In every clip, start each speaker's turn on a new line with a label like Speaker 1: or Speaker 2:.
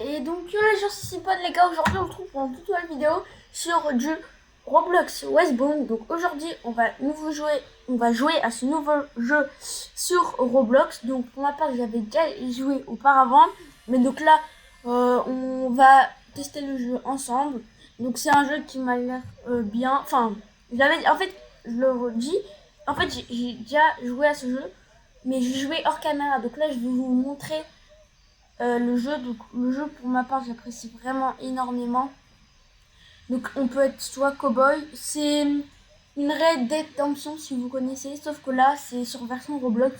Speaker 1: Et donc je suis pas les gars, aujourd'hui on se retrouve pour une toute nouvelle vidéo sur du Roblox Westbound. Donc aujourd'hui on va jouer à ce nouveau jeu sur Roblox. Donc pour ma part j'avais déjà joué auparavant, mais donc là on va tester le jeu ensemble. Donc c'est un jeu qui m'a l'air bien, enfin en fait je le redis, en fait j'ai déjà joué à ce jeu, mais j'ai joué hors caméra. Donc là je vais vous montrer le jeu. Donc le jeu pour ma part j'apprécie vraiment énormément. Donc on peut être soit cowboy, c'est une Red Dead Redemption si vous connaissez, sauf que là c'est sur version Roblox.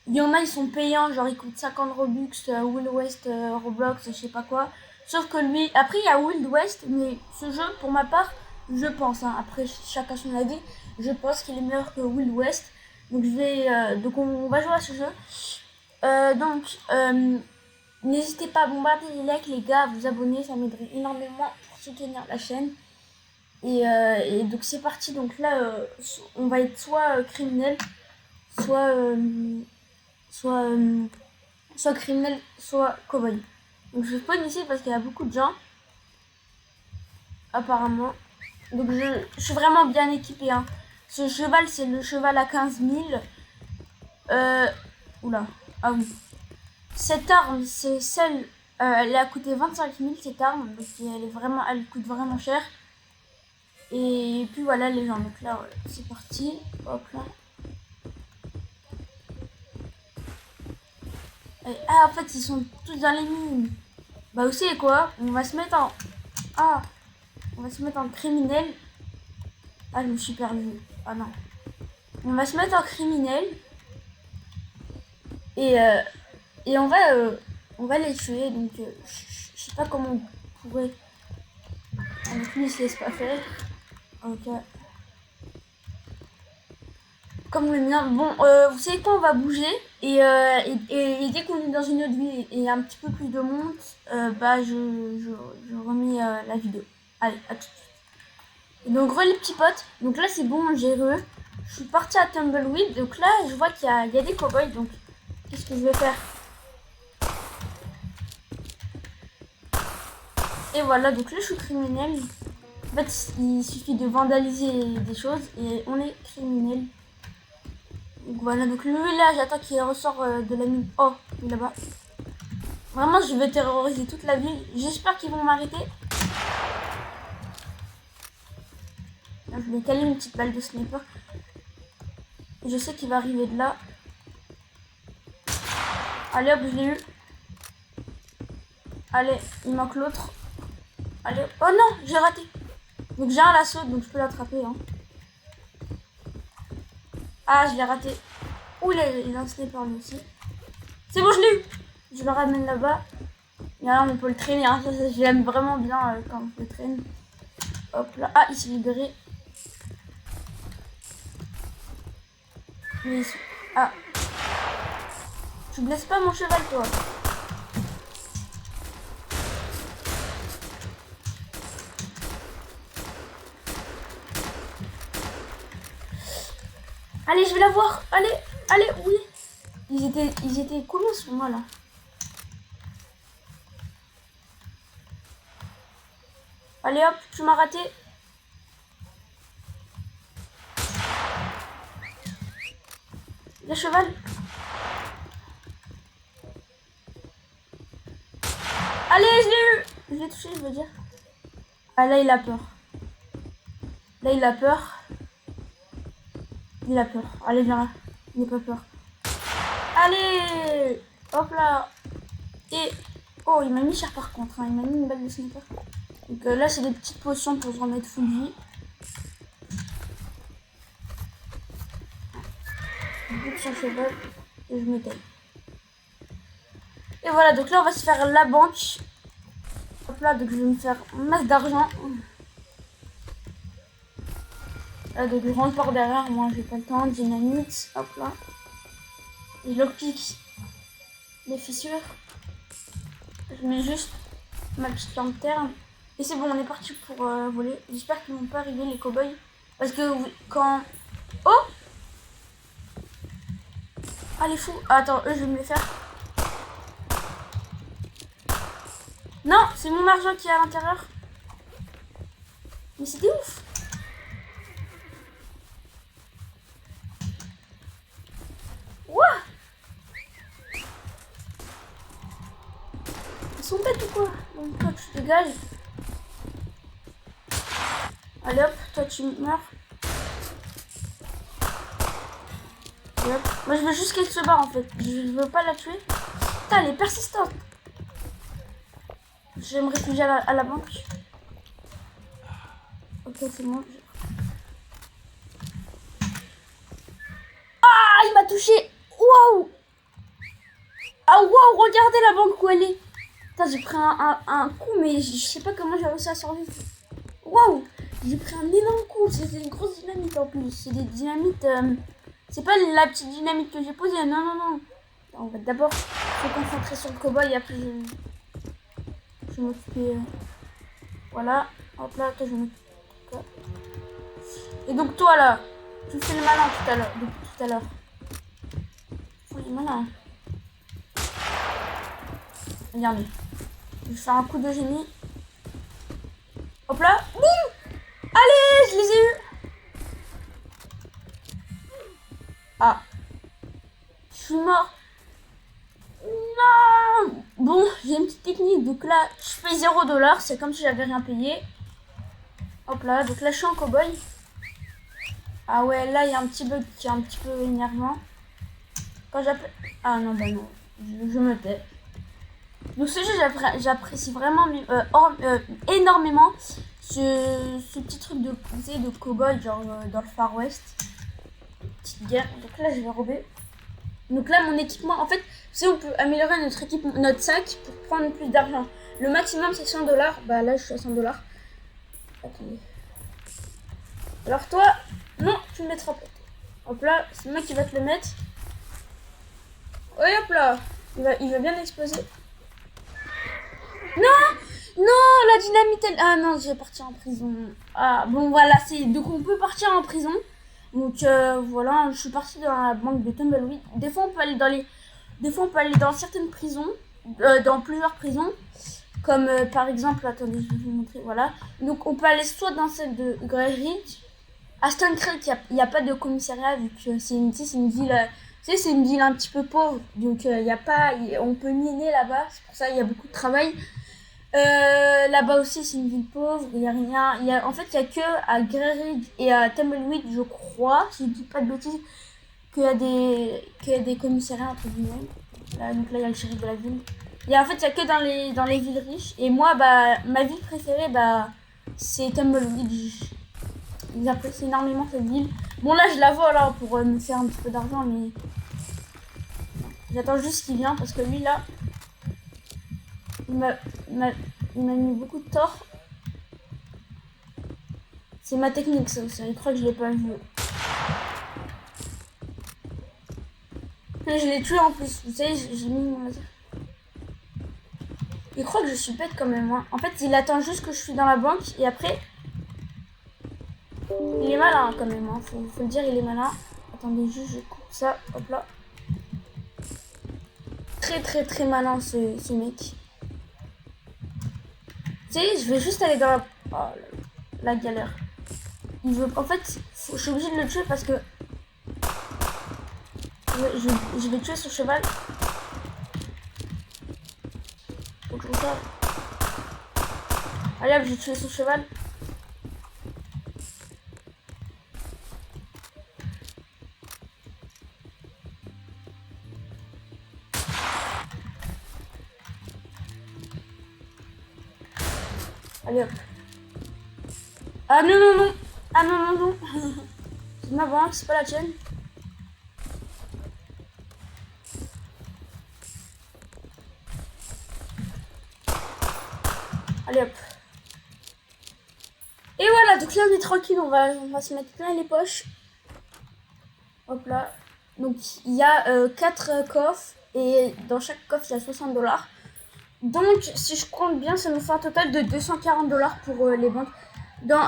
Speaker 1: Il y en a ils sont payants, genre ils coûtent 50 Robux, Wild West, Roblox, je sais pas quoi. Sauf que lui, après il y a Wild West, mais ce jeu pour ma part, je pense, hein, après chacun son avis, je pense qu'il est meilleur que Wild West. Donc donc on va jouer à ce jeu. N'hésitez pas à bombarder les likes les gars, à vous abonner, ça m'aiderait énormément pour soutenir la chaîne. Et donc c'est parti, donc là on va être soit criminel, soit, soit, soit criminel, soit cowboy. Donc je spawn ici parce qu'il y a beaucoup de gens, apparemment. Donc je suis vraiment bien équipé, hein. Ce cheval c'est le cheval à 15 000. Oula, ah oui. Cette arme, c'est celle, elle a coûté 25 000 cette arme, parce elle coûte vraiment cher. Et puis voilà les gens, donc là, ouais, c'est parti, hop là. En fait, ils sont tous dans les mines. Bah vous savez quoi, on va se mettre en criminel. Ah, je me suis perdu. Ah non. On va se mettre en criminel. Et, euh, et on va les tuer, donc je sais pas comment on pourrait. Ah, donc lui, il se laisse pas faire. Ok. Comme le mien. Bon, vous savez quoi, on va bouger. Et dès qu'on est dans une autre ville et un petit peu plus de monde, bah je remets la vidéo. Allez, à tout de suite. Et donc, les petits potes. Donc là, c'est bon, j'ai Je suis partie à Tumbleweed. Donc là, je vois qu'il y a des cowboys. Donc, qu'est-ce que je vais faire? Et voilà, donc là, je suis criminel. En fait, il suffit de vandaliser des choses et on est criminel. Donc voilà, donc lui là, j'attends qu'il ressort de la mine. Oh, il est là-bas. Vraiment, je vais terroriser toute la ville. J'espère qu'ils vont m'arrêter. Là, je vais caler une petite balle de sniper. Je sais qu'il va arriver de là. Allez hop, je l'ai eu. Allez, il manque l'autre. Allez, oh non, j'ai raté. Donc j'ai un lasso, donc je peux l'attraper. Hein. Ah, je l'ai raté. Ouh, il a un sniper lui aussi. C'est bon, je l'ai eu. Je le ramène là-bas. Et là, on peut le traîner. Hein. J'aime vraiment bien quand on le traîne. Hop là. Ah, il s'est libéré. Mais ah. Tu blesses pas mon cheval, toi. Allez, je vais la voir. Allez, allez, oui. Ils étaient combien sur moi là? Allez hop, tu m'as raté. Le cheval. Allez, je l'ai eu. Je l'ai touché, je veux dire. Ah là, il a peur. Là, il a peur. Il a peur. Allez, viens. Il n'a pas peur. Allez. Hop là. Et... Oh, il m'a mis cher par contre. Hein. Il m'a mis une balle de sniper. Donc là, c'est des petites potions pour se remettre full vie. Je bute son cheval et je me taille. Et voilà, donc là, on va se faire la banque. Hop là, donc je vais me faire masse d'argent. Là, donc je rentre par derrière. Moi, j'ai pas le temps. Dynamite. Hop là. Et je lockpick les fissures. Je mets juste ma petite lanterne. Et c'est bon, on est parti pour voler. J'espère qu'ils vont pas arriver les cowboys. Parce que quand... Oh! Ah les fous. Ah, attends, eux je vais me les faire. Non, c'est mon argent qui est à l'intérieur. Mais c'était ouf. Ouah. Ils sont bêtes ou quoi? Donc toi tu dégages. Allez hop, toi tu meurs. Et hop. Moi je veux juste qu'elle se barre en fait. Je veux pas la tuer. Putain, elle est persistante. Je vais me réfugier à la banque. Ok, c'est bon. Ah, il m'a touché. Waouh. Ah, waouh, regardez la banque où elle est. Putain, j'ai pris un coup, mais je sais pas comment j'ai réussi à survivre. Waouh, j'ai pris un énorme coup. C'est une grosse dynamite en plus. C'est des dynamites. C'est pas la petite dynamite que j'ai posée. Non, non, non. On va d'abord se concentrer sur le cowboy et après je vais m'occuper. Voilà. Hop là, toi je vais m'occuper. Et donc toi là, tu fais le malin tout à l'heure. Depuis tout à l'heure. Tu fais le malin. Regardez. Je vais faire un coup de génie. Hop là. Boum. Allez, je les ai eus. Ah. Je suis mort. Non. Bon, j'ai une petite technique. Donc là, je fais 0$. C'est comme si j'avais rien payé. Hop là. Donc là, je suis en cowboy. Ah ouais, là, il y a un petit bug qui est un petit peu énervant. Quand j'appelle... Ah non, bah non. Je me tais. Donc ce jeu, j'apprécie vraiment énormément ce petit truc de cowboy, genre dans le Far West. Petite guerre. Donc là, je vais rober. Donc là, mon équipement, en fait, on peut améliorer notre sac pour prendre plus d'argent. Le maximum, c'est 100$. Bah là, je suis à 100$. Attendez. Alors toi, non, tu le mettras pas. Hop là, c'est moi qui va te le mettre. Oui, hop là. Il va bien exploser. Non, non, la dynamite, elle... Ah non, je vais partir en prison. Ah, bon, voilà, donc on peut partir en prison. Donc, voilà, je suis partie dans la banque de Tumbleweed. Des fois, on peut aller dans certaines prisons, dans plusieurs prisons. Comme, par exemple, attendez, je vais vous montrer, voilà. Donc, on peut aller soit dans celle de Grey Ridge. À Stone Creek, il n'y a pas de commissariat, vu que c'est une ville... c'est une ville un petit peu pauvre. Donc, on peut miner là-bas. C'est pour ça qu'il y a beaucoup de travail. Là-bas aussi, c'est une ville pauvre. Il y a rien. En fait, il y a que à Grey Ridge et à Tumbleweed, je crois, si je dis pas de bêtises, qu'il y a des commissariats entre guillemets. Là, donc là, il y a le shérif de la ville. En fait, il y a que dans les villes riches. Et moi, bah, ma ville préférée, bah, c'est Tumbleweed. J'apprécie énormément cette ville. Bon, là, je la vois là pour me faire un petit peu d'argent, mais j'attends juste qu'il vienne parce que lui là. Il m'a mis beaucoup de tort. C'est ma technique, ça aussi. Il croit que je l'ai pas vu. Et je l'ai tué en plus. Vous savez, j'ai mis mon laser. Il croit que je suis bête quand même. Hein. En fait, il attend juste que je suis dans la banque. Et après... Il est malin quand même. Hein. Faut le dire, il est malin. Attendez, juste je coupe ça. Hop là. Très très très malin ce mec. Tu sais, je vais juste aller dans la... Oh, la galère. En fait, je suis obligée de le tuer parce que... Je vais tuer son cheval. Faut que je ça. Allez hop, j'ai tué son cheval. Allez hop. Ah non non non. Ah non non non. C'est ma banque, c'est pas la tienne. Allez hop. Et voilà, donc là on est tranquille, on va se mettre plein les poches. Hop là. Donc il y a 4 coffres et dans chaque coffre il y a 60$. Donc si je compte bien, ça nous fait un total de 240$ pour les banques.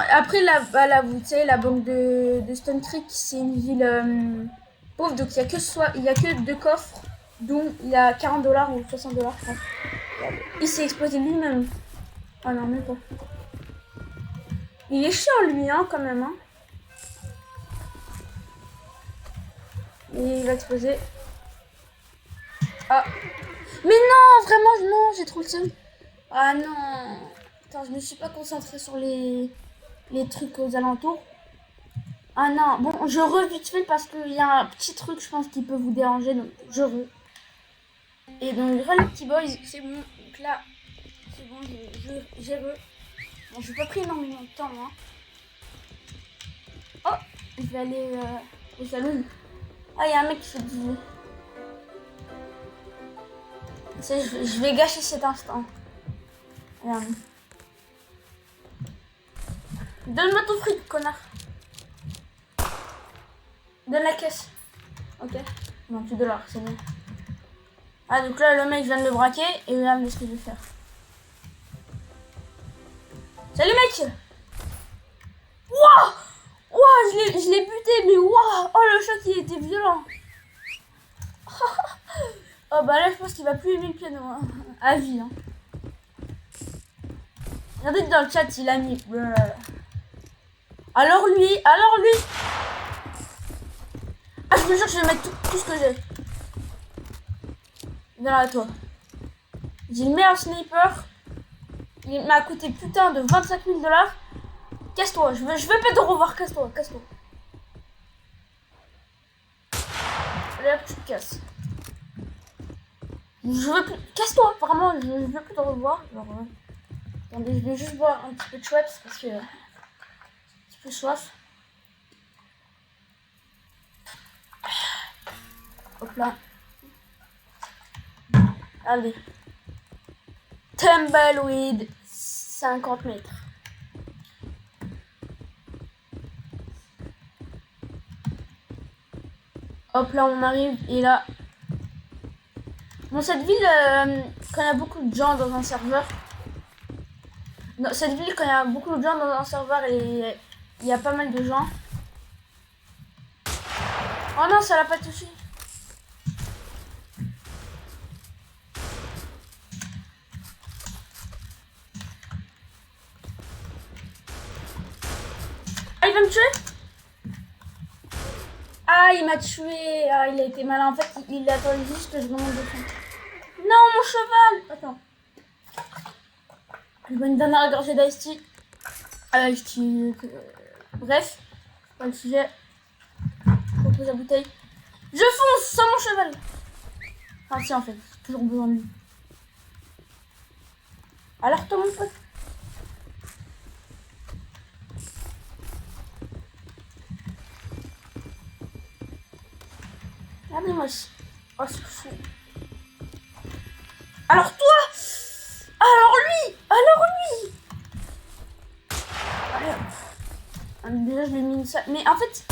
Speaker 1: Après là, vous savez, la banque de Stone Creek, c'est une ville pauvre, donc il y a que 2 coffres, dont il y a 40$ ou 60$. Il s'est explosé lui-même. Ah non, même pas. Il est chiant lui, hein, quand même. Hein. Et il va exploser. Ah. Mais non, vraiment, non, j'ai trop le seum. Ah non. Attends, je me suis pas concentrée sur les trucs aux alentours. Ah non, bon, je vite fait parce qu'il y a un petit truc, je pense, qui peut vous déranger, donc je Et donc, les petits boys, c'est bon. Donc là, c'est bon, j'ai Bon, j'ai pas pris énormément de temps, hein. Oh, je vais aller au salon. Ah, il y a un mec qui fait du... Je vais gâcher cet instant. Regarde. Donne-moi ton fric, connard. Donne la caisse. Ok. Non, $2, c'est bon. Ah, donc là, le mec vient de le braquer et regarde ce que je vais faire. Salut, mec! Wouah! Wouah, je l'ai buté, mais wouah! Oh, le choc, il était violent. Oh, bah là, je pense qu'il va plus aimer le piano. Hein. À vie, hein. Regardez dans le chat, il a mis... Alors lui... Ah, je me jure, je vais mettre tout ce que j'ai. Viens là, toi. J'ai le meilleur sniper. Il m'a coûté putain de $25 000. Casse-toi, je veux pas te revoir, casse-toi. Allez hop, tu te casses. Je veux plus... Casse-toi, vraiment, je veux plus te revoir. Genre, attendez, je vais juste boire un petit peu de Schweppes parce que... un petit peu soif. Hop là. Allez. Tumbleweed, 50 mètres. Hop là, on arrive et là... Bon, cette ville, quand il y a beaucoup de gens dans un serveur... Non, cette ville, quand il y a beaucoup de gens dans un serveur et il y a pas mal de gens... Oh non, ça l'a pas touché. Ah, il va me tuer? Ah, il m'a tué. Ah, il a été malin. En fait, il attendait juste que je remonte de fond. Non, mon cheval. Attends. Je bois une dernière gorgée d'Ice Tea. Bref, c'est pas le sujet. Je repose la bouteille. Je fonce sans mon cheval. Enfin, si, en fait. J'ai toujours besoin de lui. Alors, toi, mon pote. Regardez-moi. Oh, c'est fou. Alors, toi. Alors, lui. Allez, déjà, je lui ai mis une salle. Mais en fait...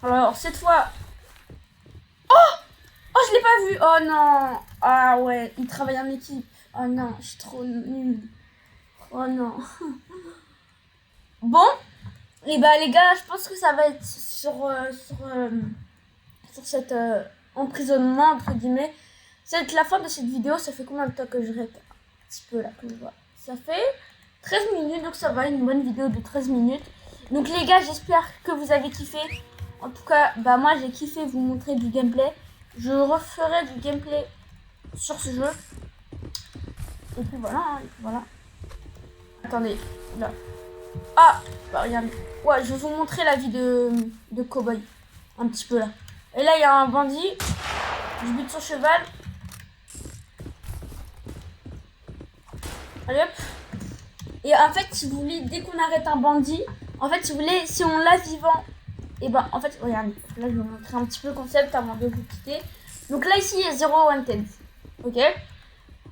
Speaker 1: Alors, cette fois... Oh, je l'ai pas vu. Oh non. Ah ouais, il travaille en équipe. Oh non, je suis trop nulle. Oh non. Bon. Et bah les gars, je pense que ça va être sur cet emprisonnement, entre guillemets. C'est la fin de cette vidéo. Ça fait combien de temps que je répète un petit peu là, que je vois. Ça fait 13 minutes, donc ça va, une bonne vidéo de 13 minutes. Donc les gars, j'espère que vous avez kiffé. En tout cas, bah moi j'ai kiffé vous montrer du gameplay. Je referai du gameplay sur ce jeu. Et puis voilà, hein, voilà. Attendez, là. Ah, bah regarde. Ouais, je vais vous montrer la vie de cowboy. Un petit peu là. Et là, il y a un bandit. Je bute son cheval. Allez hop. Et en fait, si vous voulez, dès qu'on arrête un bandit, en fait, si vous voulez, si on l'a vivant, et ben en fait, regardez. Là, je vais vous montrer un petit peu le concept avant de vous quitter. Donc là, ici, il y a 0 wanted. Ok.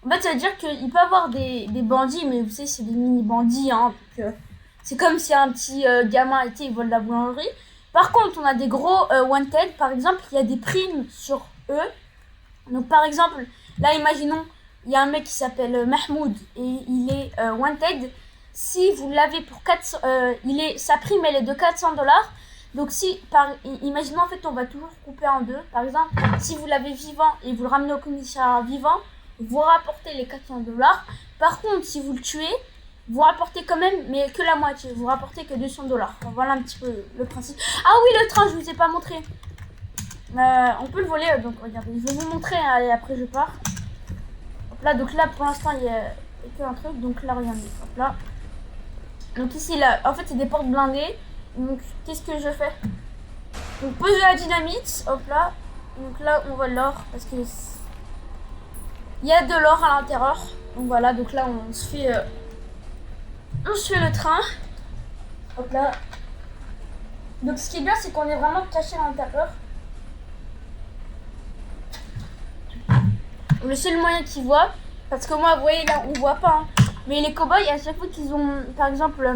Speaker 1: En fait, ça veut dire qu'il peut y avoir des bandits, mais vous savez, c'est des mini-bandits. Hein, c'est comme si un petit gamin était, il vole la boulangerie. Par contre, on a des gros wanted. Par exemple, il y a des primes sur eux. Donc, par exemple, là, imaginons, il y a un mec qui s'appelle Mahmoud et il est wanted. Si vous l'avez pour 400, sa prime, elle est de $400. Donc, imaginons, en fait, on va toujours couper en deux. Par exemple, si vous l'avez vivant et vous le ramenez au commissariat vivant, vous rapportez les 400 $. Par contre, si vous le tuez, vous rapportez quand même, mais que la moitié. Vous rapportez que 200 $. Voilà un petit peu le principe. Ah oui, le train, je vous ai pas montré. On peut le voler, donc regardez, je vais vous montrer hein, et après je pars. Hop là, donc là pour l'instant il y a qu'un truc, donc là regardez, hop là. Donc ici là, en fait c'est des portes blindées. Donc qu'est-ce que je fais? Donc pose de la dynamite, hop là. Donc là on vole l'or parce que il y a de l'or à l'intérieur. Donc voilà, donc là on se fait le train. Hop là. Donc ce qui est bien c'est qu'on est vraiment caché à l'intérieur. Le seul moyen qu'ils voient, parce que moi vous voyez là on voit pas, hein, mais les cow-boys à chaque fois qu'ils ont par exemple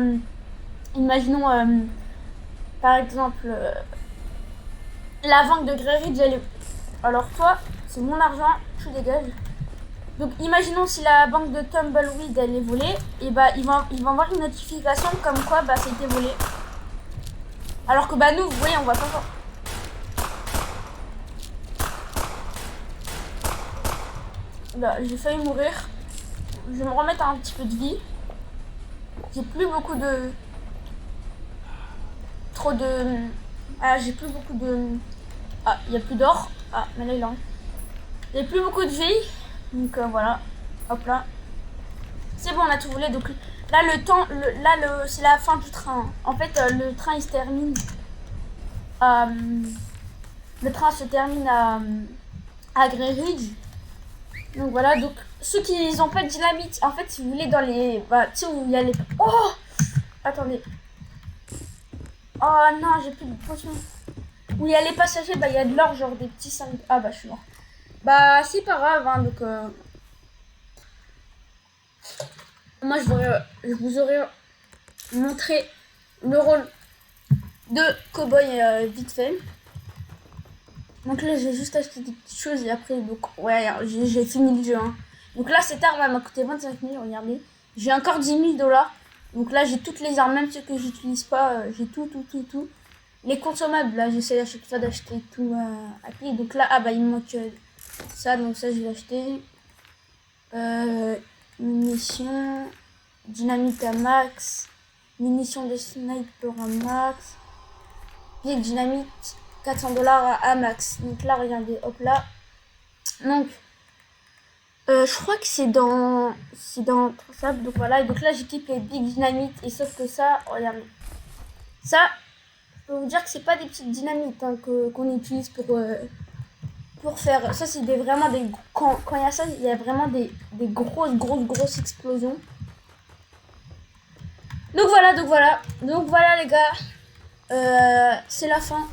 Speaker 1: imaginons par exemple la banque de Grey Ridge elle est... Alors toi c'est mon argent, je dégage. Donc imaginons si la banque de Tumbleweed elle est volée, et bah ils vont avoir une notification comme quoi bah c'était volé. Alors que bah nous vous voyez on voit pas. Là j'ai failli mourir. Je vais me remettre un petit peu de vie. J'ai plus beaucoup de... Ah j'ai plus beaucoup de... Ah il y a plus d'or. Ah mais là il en... Il y a plus beaucoup de vie. Donc voilà. Hop là. C'est bon on a tout volé. Donc là le temps... c'est la fin du train. En fait le train il se termine... le train se termine à Grey Ridge. Donc voilà, donc ceux qui n'ont pas de dynamite, en fait, si vous voulez, dans les... Bah, tu sais où il y a les... Oh! Attendez. Oh non, j'ai plus de potions. Où il y a les passagers, bah, il y a de l'or, genre des petits 5... Ah bah, je suis mort. Bah, c'est pas grave, hein, donc... Moi, je vous aurais montré le rôle de cowboy vite fait. Donc là, j'ai juste acheté des petites choses et après, donc, ouais, j'ai fini le jeu, hein. Donc là, cette arme, elle m'a coûté 25 000, regardez. J'ai encore 10 000 $. Donc là, j'ai toutes les armes, même ceux que j'utilise pas, j'ai tout. Les consommables, là, j'essaie à chaque fois d'acheter tout à pied. Donc là, ah bah, il me manque ça, donc ça, je vais acheter. Munitions, dynamite à max, munitions de sniper à max, pied de dynamite, 400 $ à max. Donc là, regardez, hop là. Donc, je crois que c'est dans ça. Donc voilà, et donc là j'équipe les big dynamites. Et sauf que ça, regardez. Ça, je peux vous dire que c'est pas des petites dynamites hein, qu'on utilise pour faire. Ça, c'est vraiment des. Quand il y a ça, il y a vraiment des grosses explosions. Donc voilà les gars. C'est la fin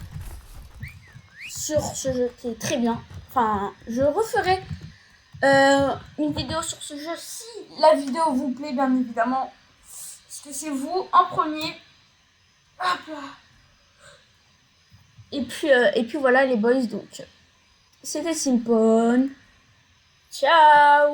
Speaker 1: sur ce jeu qui est très bien. Enfin, je referai une vidéo sur ce jeu si la vidéo vous plaît, bien évidemment. Parce que c'est vous en premier. Hop là. Et puis voilà les boys, donc c'était Simpon. Ciao.